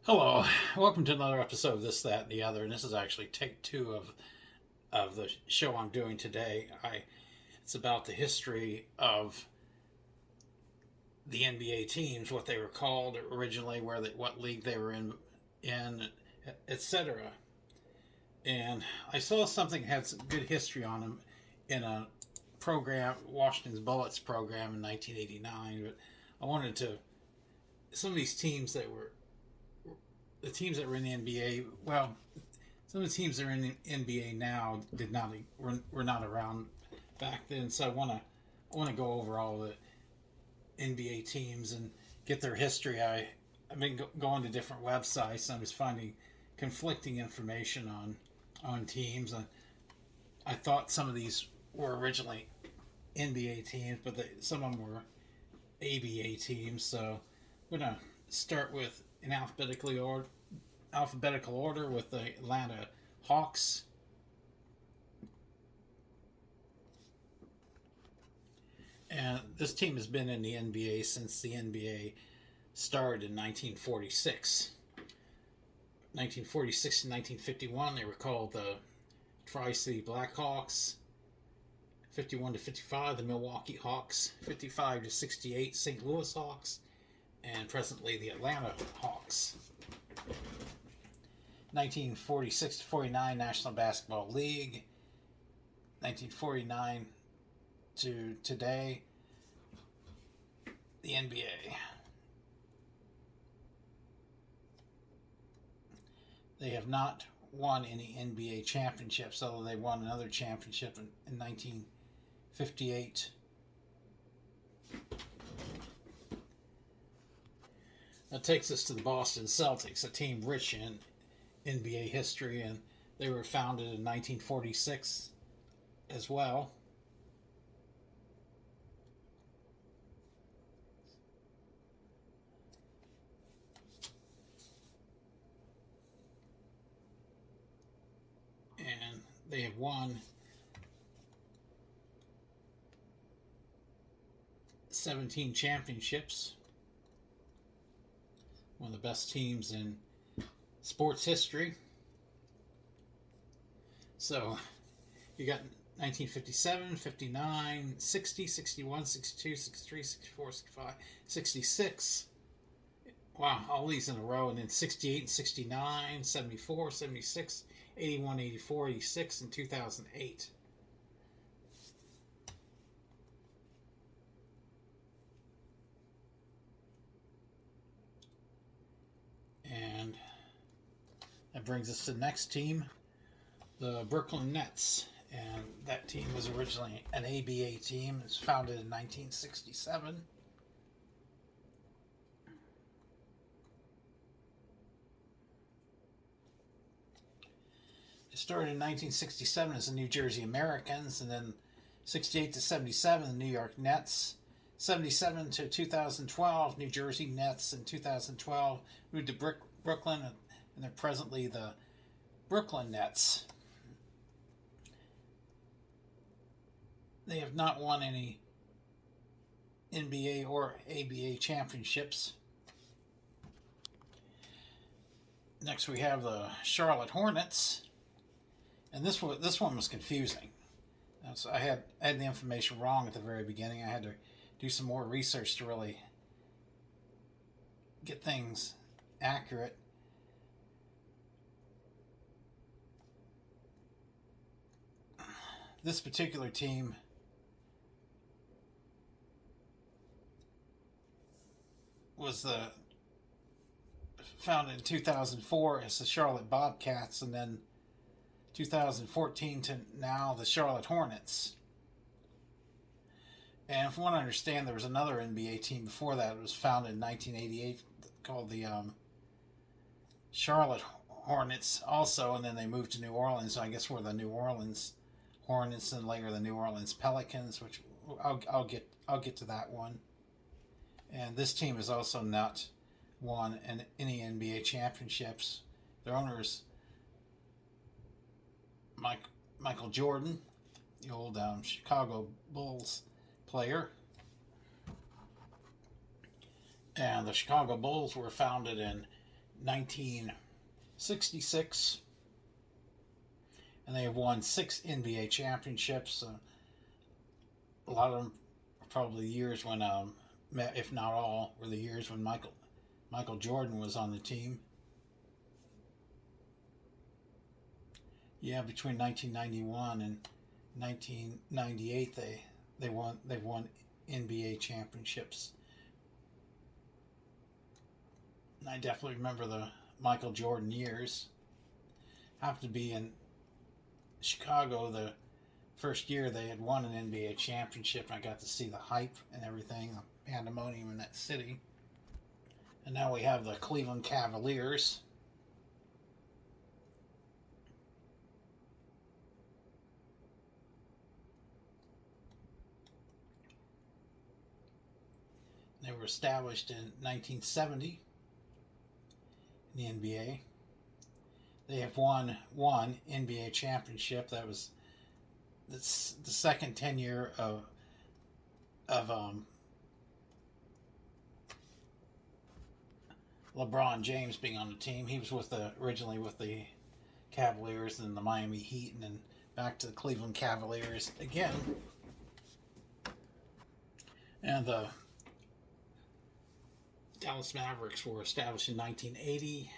Hello, welcome to another episode of This, That, and the Other. And this is actually take two of the show I'm doing today. It's about the history of the NBA teams, what they were called originally, what league they were in, etc. And I saw something that had some good history on them in a program, Washington's Bullets program in 1989. But I wanted to some of these teams that were the teams that were in the NBA. Well, some of the teams that are in the NBA now did not were not around back then. So I want to go over all the NBA teams and get their history. I've been going to different websites and I was finding conflicting information on teams. And I thought some of these were originally NBA teams, but some of them were ABA teams. So we're gonna start with in alphabetical order with the Atlanta Hawks. And this team has been in the NBA since the NBA started in 1946. 1946 to 1951, they were called the Tri-City Blackhawks. 51 to 55, the Milwaukee Hawks. 55 to 68, St. Louis Hawks. And presently the Atlanta Hawks. 1946 to 49, National Basketball League. 1949 to today, the NBA. They have not won any NBA championships, although they won another championship in 1958. That takes us to the Boston Celtics, a team rich in NBA history, and they were founded in 1946 as well. And they have won 17 championships. One of the best teams in sports history. So you got 1957, 59, 60, 61, 62, 63, 64, 65, 66. Wow, all these in a row. And then 68 and 69, 74, 76, 81, 84, 86, and 2008. And that brings us to the next team, the Brooklyn Nets. And that team was originally an ABA team. It was founded in 1967. It started in 1967 as the New Jersey Americans, and then 68 to 77, the New York Nets. 77 to 2012, New Jersey Nets. In 2012, moved to Brooklyn, and they're presently the Brooklyn Nets. They have not won any NBA or ABA championships. Next, we have the Charlotte Hornets, and this one was confusing. So I had the information wrong at the very beginning. I had to do some more research to really get things accurate. This particular team was founded in 2004 as the Charlotte Bobcats, and then 2014 to now the Charlotte Hornets. And from what I understand, there was another NBA team before that. It was founded in 1988 called the Charlotte Hornets also, and then they moved to New Orleans. So I guess we're the New Orleans Hornets, and later the New Orleans Pelicans, which I'll get to that one. And this team has also not won any NBA championships. Their owner is Michael Jordan, the old Chicago Bulls player. And the Chicago Bulls were founded in 1966, and they have won 6 NBA championships. A lot of them are probably years when, if not all, were the years when Michael Jordan was on the team. Yeah, between 1991 and 1998, they've won NBA championships. And I definitely remember the Michael Jordan years. Happened to be in Chicago the first year they had won an NBA championship, and I got to see the hype and everything, the pandemonium in that city. And now we have the Cleveland Cavaliers. They were established in 1970 in the NBA. They have won one NBA championship. That was the second tenure of LeBron James being on the team. He was originally with the Cavaliers and the Miami Heat, and then back to the Cleveland Cavaliers again. And the Dallas Mavericks were established in 1980.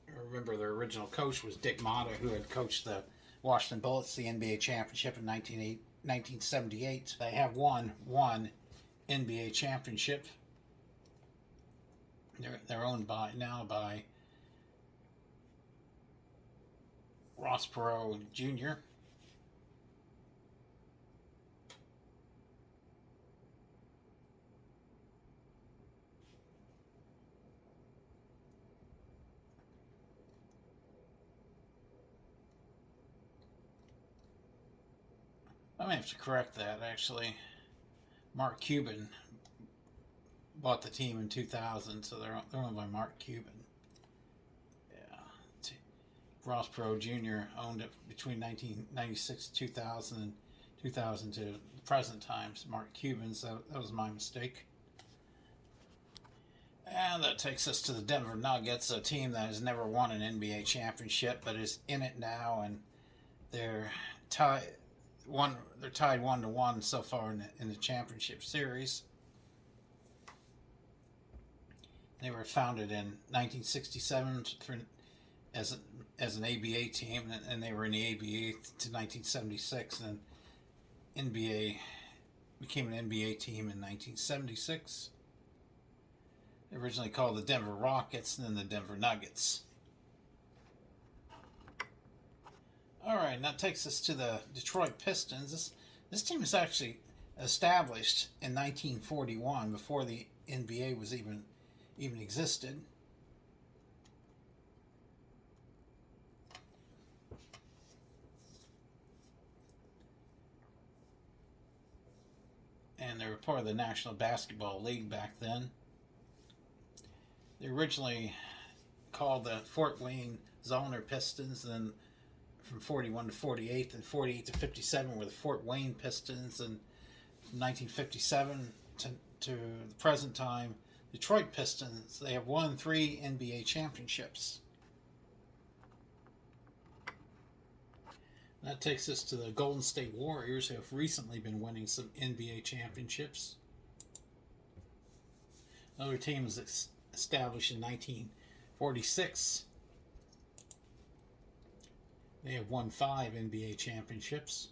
I remember their original coach was Dick Motta, who had coached the Washington Bullets the NBA championship in 1978. They have won one NBA championship. They're owned by Ross Perot Jr. I may have to correct that, actually. Mark Cuban bought the team in 2000, so they're owned by Mark Cuban. Yeah. Ross Perot Jr. owned it between 1996 2000 and 2000 to the present times. Mark Cuban, so that was my mistake. And that takes us to the Denver Nuggets, a team that has never won an NBA championship, but is in it now, and they're tied 1-1 so far in the championship series. They were founded in 1967 as an ABA team, and they were in the ABA to 1976, and NBA became an NBA team in 1976. They originally called the Denver Rockets and then the Denver Nuggets. All right, and that takes us to the Detroit Pistons. This team was actually established in 1941, before the NBA was even existed. And they were part of the National Basketball League back then. They originally called the Fort Wayne Zollner Pistons, and then from 41 to 48, and 48 to 57 were the Fort Wayne Pistons, and from 1957 to the present time, Detroit Pistons. They have won 3 NBA championships. That takes us to the Golden State Warriors, who have recently been winning some NBA championships. Another team was established in 1946. They have won 5 NBA championships.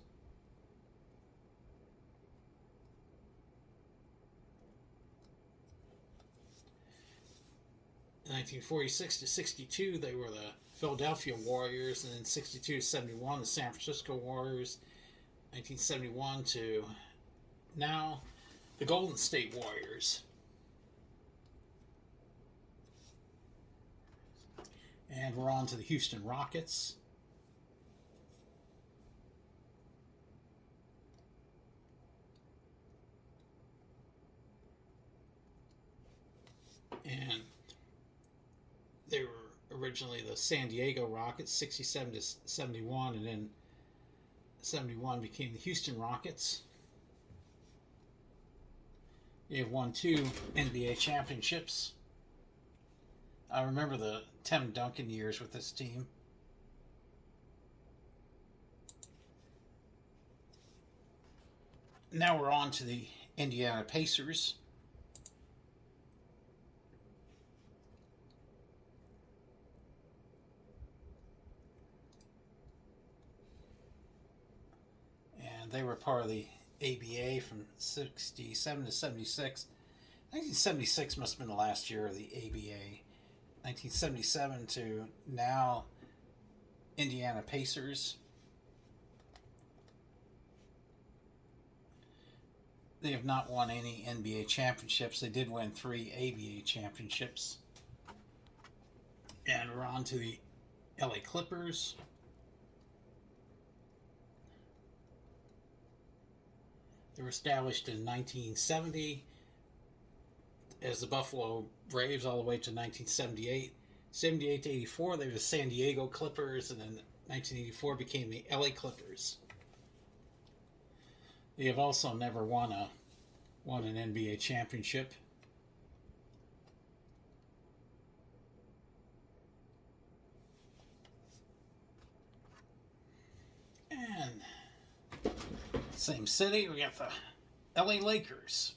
In 1946 to 62, they were the Philadelphia Warriors, and in 62 to 71, the San Francisco Warriors. 1971 to now, the Golden State Warriors. And we're on to the Houston Rockets. And they were originally the San Diego Rockets, 67 to 71, and then 71 became the Houston Rockets. They have won 2 NBA championships. I remember the Tim Duncan years with this team. Now we're on to the Indiana Pacers. And they were part of the ABA from 67 to 76. 1976 must have been the last year of the ABA. 1977 to now, Indiana Pacers. They have not won any NBA championships. They did win 3 ABA championships. And we're on to the LA Clippers. They were established in 1970 as the Buffalo Braves all the way to 1978. 78 to 84, they were the San Diego Clippers, and then 1984 became the LA Clippers. They have also never won an NBA championship. And same city, we got the LA Lakers.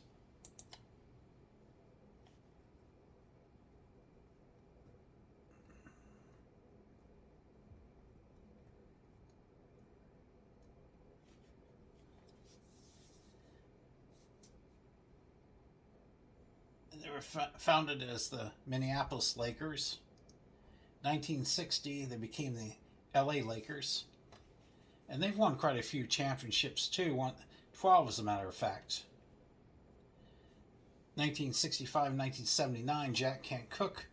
They were founded as the Minneapolis Lakers. 1960, they became the LA Lakers. And they've won quite a few championships too. 12 as a matter of fact. 1965, 1979, Jack Kent Cooke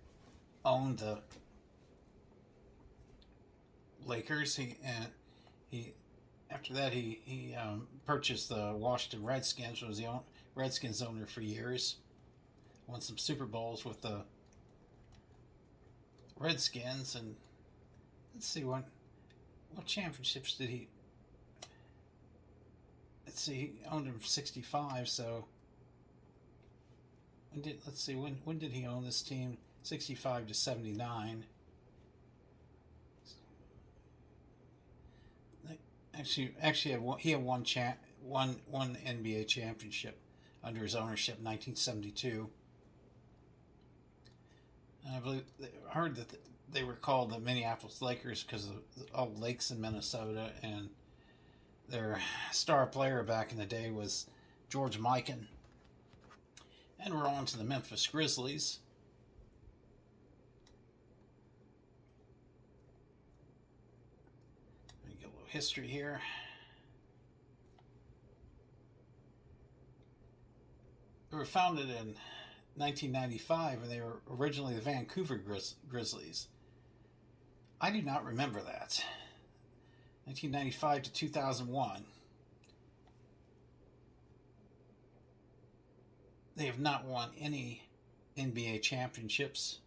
owned the Lakers. After that he purchased the Washington Redskins. Was the Redskins owner for years. Won some Super Bowls with the Redskins, and let's see what championships did he? Let's see, he owned them 65. So when did he own this team? 65 to 79. Actually, he had one NBA championship under his ownership in 1972. I heard that they were called the Minneapolis Lakers because of all the lakes in Minnesota, and their star player back in the day was George Mikan. And we're on to the Memphis Grizzlies. Let me get a little history here. They were founded in 1995, and they were originally the Vancouver Grizzlies. I do not remember that. 1995 to 2001. They have not won any NBA championships.